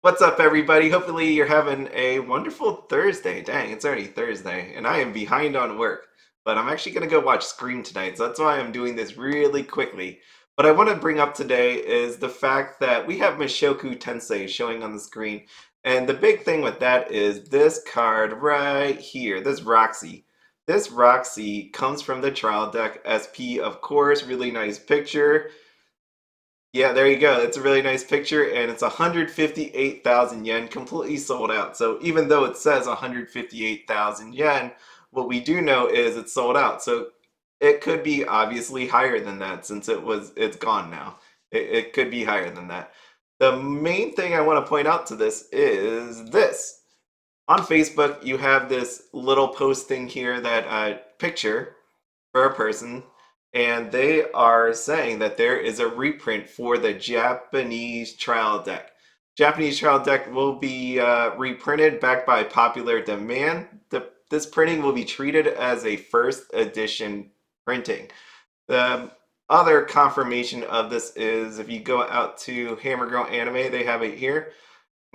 What's up, everybody? Hopefully, you're having a wonderful Thursday. Dang, it's already Thursday, and I am behind on work. But I'm actually going to go watch Scream tonight, so that's why I'm doing this really quickly. What I want to bring up today is the fact that we have Mushoku Tensei showing on the screen. And the big thing with that is this card right here, this Roxy. This Roxy comes from the Trial Deck SP, of course, really nice picture. Yeah, there you go. It's a really nice picture, and it's 158,000 yen, completely sold out. So even though it says 158,000 yen, what we do know is it's sold out. So it could be obviously higher than that since it's gone now. It could be higher than that. The main thing I want to point out to this is this. On Facebook, you have this little posting here that picture for a person, and they are saying that there is a reprint for the Japanese trial deck. Japanese trial deck will be reprinted backed by popular demand. This printing will be treated as a first edition printing. The other confirmation of this is if you go out to Hammer Girl Anime, they have it here.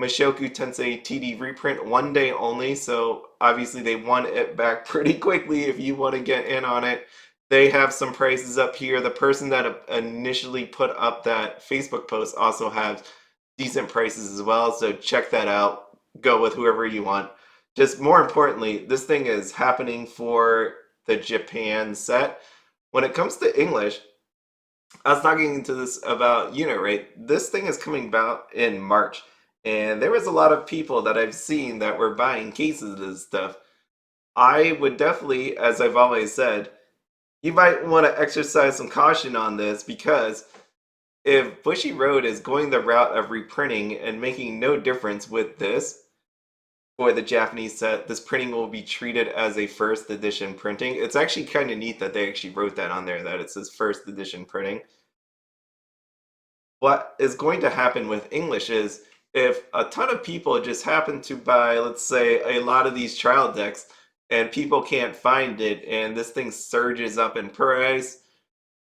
Mushoku Tensei TD reprint 1 day only, so obviously they won it back pretty quickly if you want to get in on it. They have some prices up here. The person that initially put up that Facebook post also has decent prices as well, so check that out. Go with whoever you want. Just more importantly, this thing is happening for the Japan set. When it comes to English, I was talking to this about unit rate. This thing is coming about in March, and there was a lot of people that I've seen that were buying cases of this stuff. I would definitely, as I've always said, you might want to exercise some caution on this because if Bushy Road is going the route of reprinting and making no difference with this for the Japanese set, this printing will be treated as a first edition printing. It's actually kind of neat that they actually wrote that on there that it says first edition printing. What is going to happen with English is if a ton of people just happen to buy, let's say, a lot of these trial decks and people can't find it and this thing surges up in price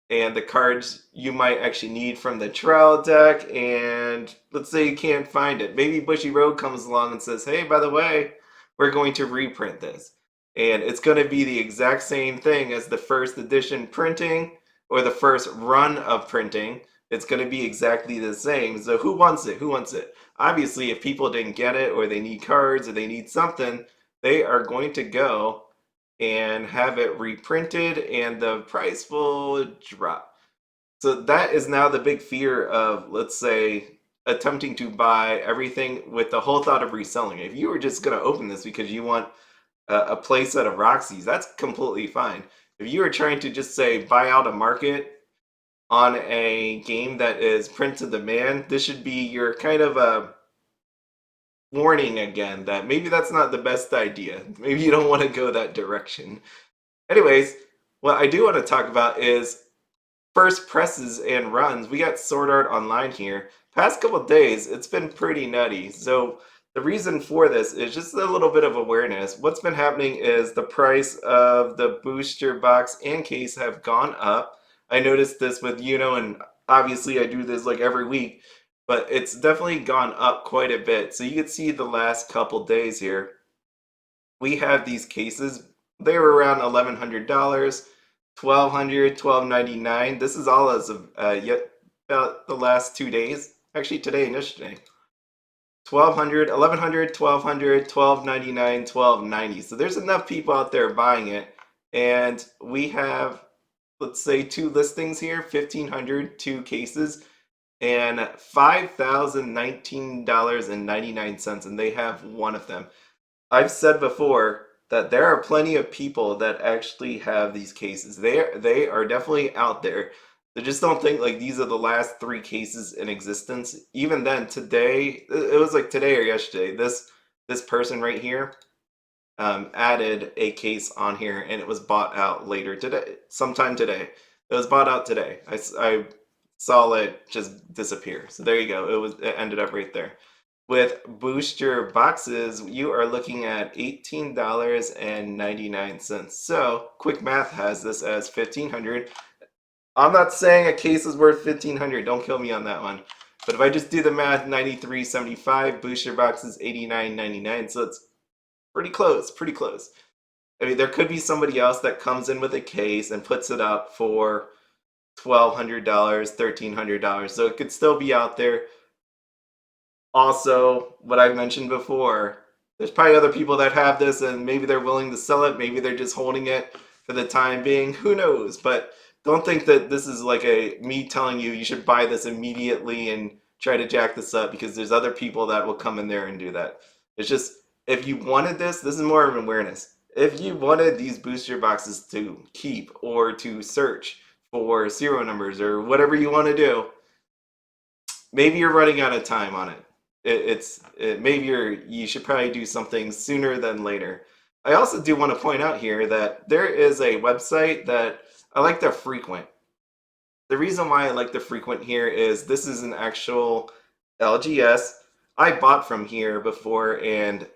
and the cards you might actually need from the trial deck, and let's say you can't find it. Maybe Bushy Road comes along and says, hey, by the way, we're going to reprint this. And it's going to be the exact same thing as the first edition printing or the first run of printing. It's going to be exactly the same. So who wants it? Who wants it? Obviously, if people didn't get it or they need cards or they need something, they are going to go and have it reprinted and the price will drop. So that is now the big fear of, let's say, attempting to buy everything with the whole thought of reselling. If you were just going to open this because you want a playset of Roxy's, that's completely fine. If you were trying to just say buy out a market on a game that is print to demand, this should be your kind of a warning again that maybe that's not the best idea. Maybe you don't want to go that direction. Anyways, what I do want to talk about is first presses and runs. We got Sword Art Online here. Past couple of days, it's been pretty nutty. So the reason for this is just a little bit of awareness. What's been happening is the price of the booster box and case have gone up. I noticed this with and obviously I do this like every week, but it's definitely gone up quite a bit. So you can see the last couple days here we have these cases. They were around $1,100, 1,200, 1,299. This is all as of yet about the last 2 days. Actually, today and yesterday. 1,200, 1,100, 1,200, 1,299, 1,290. So there's enough people out there buying it. And we have, let's say, two listings here, 1,500, two cases, and $5,019.99. And they have one of them. I've said before that there are plenty of people that actually have these cases. They are definitely out there. They just don't think like these are the last three cases in existence. Even then, today it was like today or yesterday. This person right here added a case on here, and it was bought out later today, sometime today. It was bought out today. I saw it just disappear. So there you go. It ended up right there. With booster boxes, you are looking at $18.99. So quick math has this as 1,500. I'm not saying a case is worth 1,500. Don't kill me on that one. But if I just do the math, 93.75, booster box is 89.99, so it's pretty close, pretty close. I mean, there could be somebody else that comes in with a case and puts it up for $1,200, $1,300, so it could still be out there. Also, what I mentioned before, there's probably other people that have this and maybe they're willing to sell it. Maybe they're just holding it for the time being. Who knows? But don't think that this is like a me telling you you should buy this immediately and try to jack this up, because there's other people that will come in there and do that. It's just, if you wanted this is more of an awareness. If you wanted these booster boxes to keep or to search for serial numbers or whatever you want to do, maybe you're running out of time on it. Maybe you should probably do something sooner than later. I also do want to point out here that there is a website that I like to frequent. The reason why I like to frequent here is this is an actual LGS. I bought from here before, and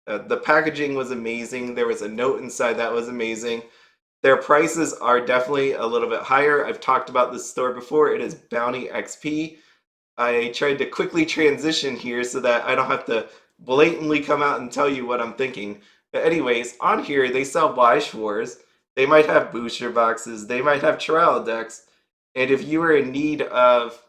the packaging was amazing. There was a note inside that was amazing. Their prices are definitely a little bit higher. I've talked about this store before. It is Bounty XP. I tried to quickly transition here so that I don't have to blatantly come out and tell you what I'm thinking. But anyways, on here they sell Weiss Schwarz. They might have booster boxes. They might have trial decks. And if you are in need of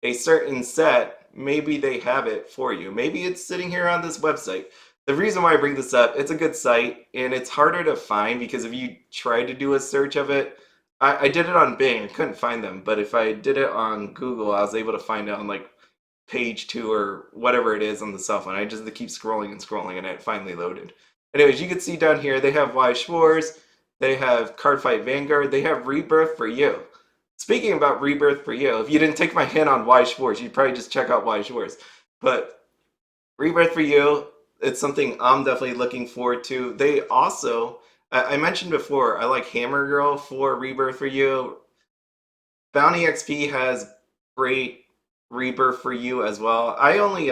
a certain set, maybe they have it for you. Maybe it's sitting here on this website. The reason why I bring this up, it's a good site and it's harder to find because if you try to do a search of it, I did it on Bing, I couldn't find them, but if I did it on Google, I was able to find it on like page 2 or whatever it is on the cell phone. I just had to keep scrolling and scrolling and it finally loaded. Anyways, you can see down here they have Weiss Schwarz, they have Cardfight Vanguard, they have Rebirth For You. Speaking about Rebirth For You, if you didn't take my hint on Weiss Schwarz, you'd probably just check out Weiss Schwarz. But Rebirth For You, it's something I'm definitely looking forward to. They also, I mentioned before, I like Hammer Girl for Rebirth For You. Bounty XP has great Rebirth For You as well. I only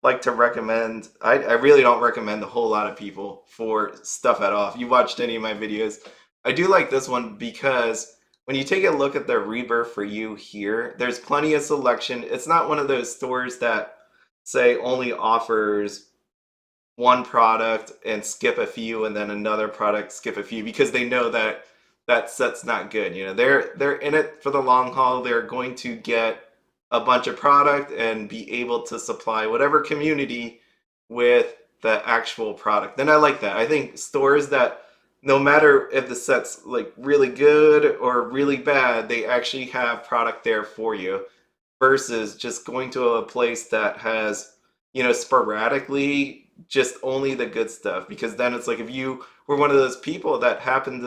like to recommend, I really don't recommend a whole lot of people for stuff at all. If you watched any of my videos, I do like this one because when you take a look at the Rebirth For You here, there's plenty of selection. It's not one of those stores that say only offers one product and skip a few and then another product skip a few, because they know that that set's not good. You know, they're in it for the long haul. They're going to get a bunch of product and be able to supply whatever community with the actual product. Then I like that. I think stores that, no matter if the set's like really good or really bad, they actually have product there for you, versus just going to a place that has, you know, sporadically just only the good stuff. Because then it's like if you were one of those people that happened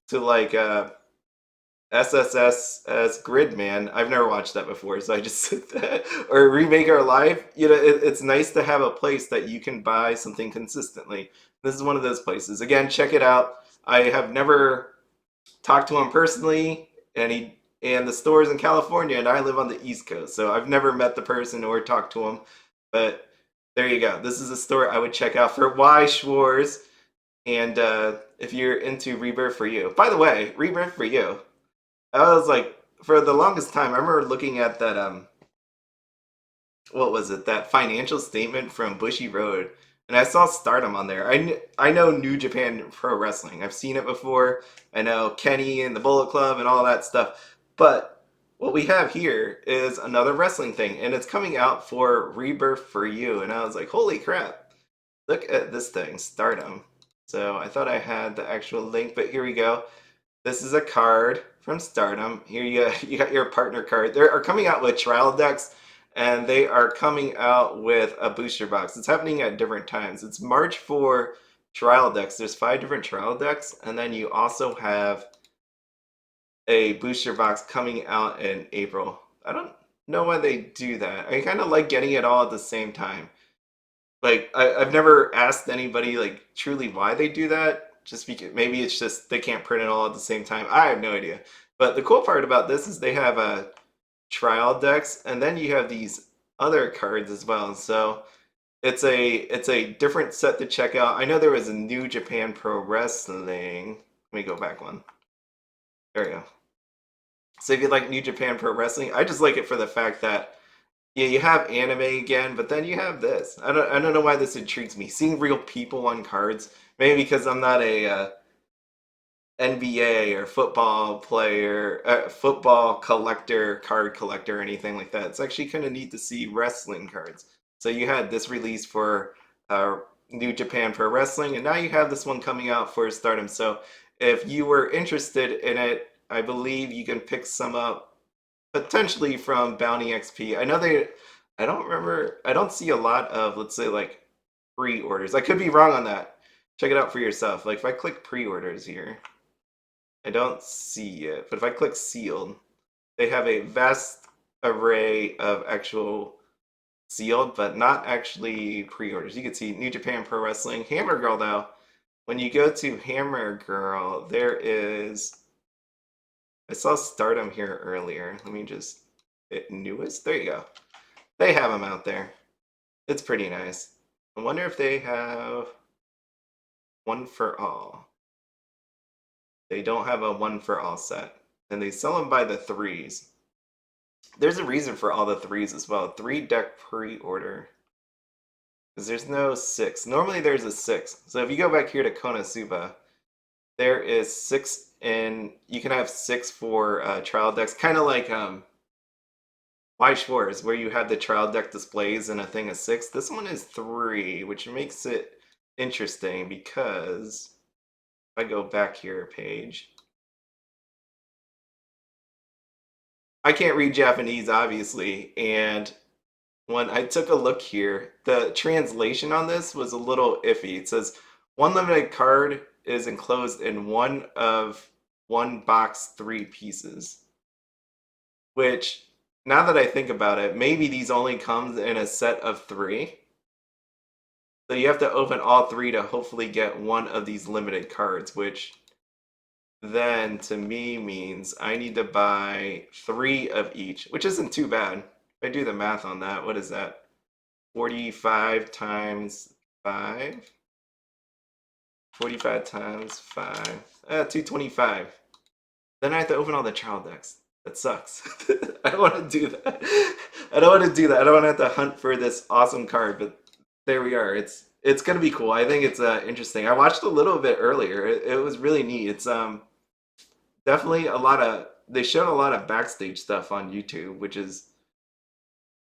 to like SSS as Gridman. I've never watched that before, so I just said that. Or Remake Our Life. You know, it's nice to have a place that you can buy something consistently. This is one of those places. Again, check it out. I have never talked to him personally, and the store's in California, and I live on the East Coast, so I've never met the person or talked to him. But there you go. This is a store I would check out for Weiss Schwarz, and if you're into Rebirth For You. By the way, Rebirth For You. I was like, for the longest time, I remember looking at that what was it? That financial statement from Bushy Road, and I saw Stardom on there. I know New Japan Pro Wrestling. I've seen it before. I know Kenny and the Bullet Club and all that stuff. But what we have here is another wrestling thing, and it's coming out for Rebirth For You. And I was like, holy crap! Look at this thing, Stardom. So I thought I had the actual link, but here we go. This is a card from Stardom. Here you got your partner card. They are coming out with trial decks, and they are coming out with a booster box. It's happening at different times. It's March for trial decks. There's 5 different trial decks, and then you also have a booster box coming out in April. I don't know why they do that. I kind of like getting it all at the same time. Like I've never asked anybody like truly why they do that. Just because maybe it's just they can't print it all at the same time. I have no idea. But the cool part about this is they have a trial decks, and then you have these other cards as well. So it's a different set to check out. I know there was a New Japan Pro Wrestling. Let me go back one. There we go. So if you like New Japan Pro Wrestling, I just like it for the fact that Yeah, you have anime again, but then you have this. I don't know why this intrigues me. Seeing real people on cards, maybe because I'm not a NBA or football player, football collector, card collector, or anything like that. It's actually kind of neat to see wrestling cards. So you had this release for uh, New Japan Pro Wrestling, and now you have this one coming out for Stardom. So if you were interested in it, I believe you can pick some up potentially from Bounty XP. I know they, I don't remember, I don't see a lot of, let's say, like pre-orders. I could be wrong on that. Check it out for yourself. Like if I click pre-orders here, I don't see it, but if I click sealed, they have a vast array of actual sealed, but not actually pre-orders. You can see New Japan Pro Wrestling. Hammer Girl, though, when you go to Hammer Girl, there is. I saw Stardom here earlier. Let me just hit newest. There you go. They have them out there. It's pretty nice. I wonder if they have one for all. They don't have a one for all set, and they sell them by the threes. There's a reason for all the threes as well. 3 deck pre-order. Because there's no six. Normally there's a six. So if you go back here to Konosuba, there is six, and you can have six for trial decks. Kind of like Weiss Schwarz, where you have the trial deck displays and a thing of six. This one is three, which makes it interesting because if I go back here a page, I can't read Japanese, obviously, and when I took a look here, the translation on this was a little iffy. It says one limited card is enclosed in one of one box three pieces, which now that I think about it, maybe these only comes in a set of three. So you have to open all three to hopefully get one of these limited cards, which then to me means I need to buy three of each, which isn't too bad. If I do the math on that, what is that? 45 times 5? 45 times 5. 225. Then I have to open all the trial decks. That sucks. I don't want to do that. I don't want to do that. I don't want to have to hunt for this awesome card, but there we are. It's gonna be cool. I think it's interesting. I watched a little bit earlier. It was really neat. It's definitely a lot of they showed a lot of backstage stuff on YouTube, which is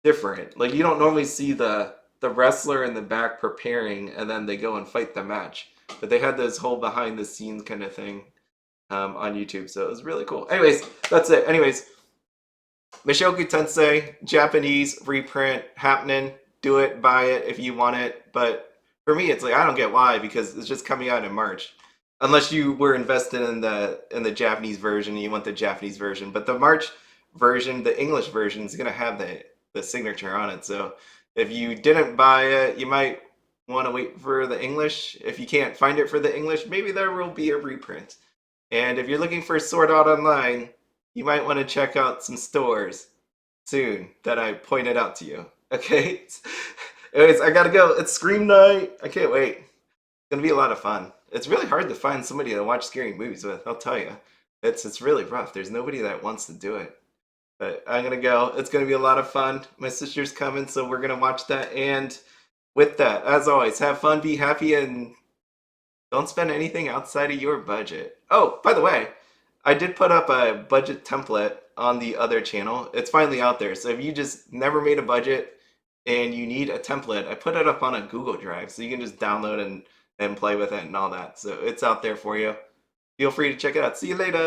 different. Like you don't normally see the wrestler in the back preparing and then they go and fight the match. But they had this whole behind the scenes kind of thing on YouTube, so it was really cool. Anyways, that's it. Anyways, Mushoku Tensei Japanese reprint happening. Do it, buy it if you want it. But for me, it's like I don't get why because it's just coming out in March. Unless you were invested in the Japanese version and you want the Japanese version, but the March version, the English version, is gonna have the signature on it. So if you didn't buy it, you might want to wait for the English. If you can't find it for the English, maybe there will be a reprint. And if you're looking for Sword Art Online, you might want to check out some stores soon that I pointed out to you. Okay? Anyways, I gotta go. It's Scream Night. I can't wait. It's gonna be a lot of fun. It's really hard to find somebody to watch scary movies with, I'll tell you. It's really rough. There's nobody that wants to do it. But I'm gonna go. It's gonna be a lot of fun. My sister's coming, so we're gonna watch that. And with that, as always, have fun, be happy, and don't spend anything outside of your budget. Oh, by the way, I did put up a budget template on the other channel. It's finally out there. So if you just never made a budget and you need a template, I put it up on a Google Drive so you can just download and play with it and all that. So it's out there for you. Feel free to check it out. See you later.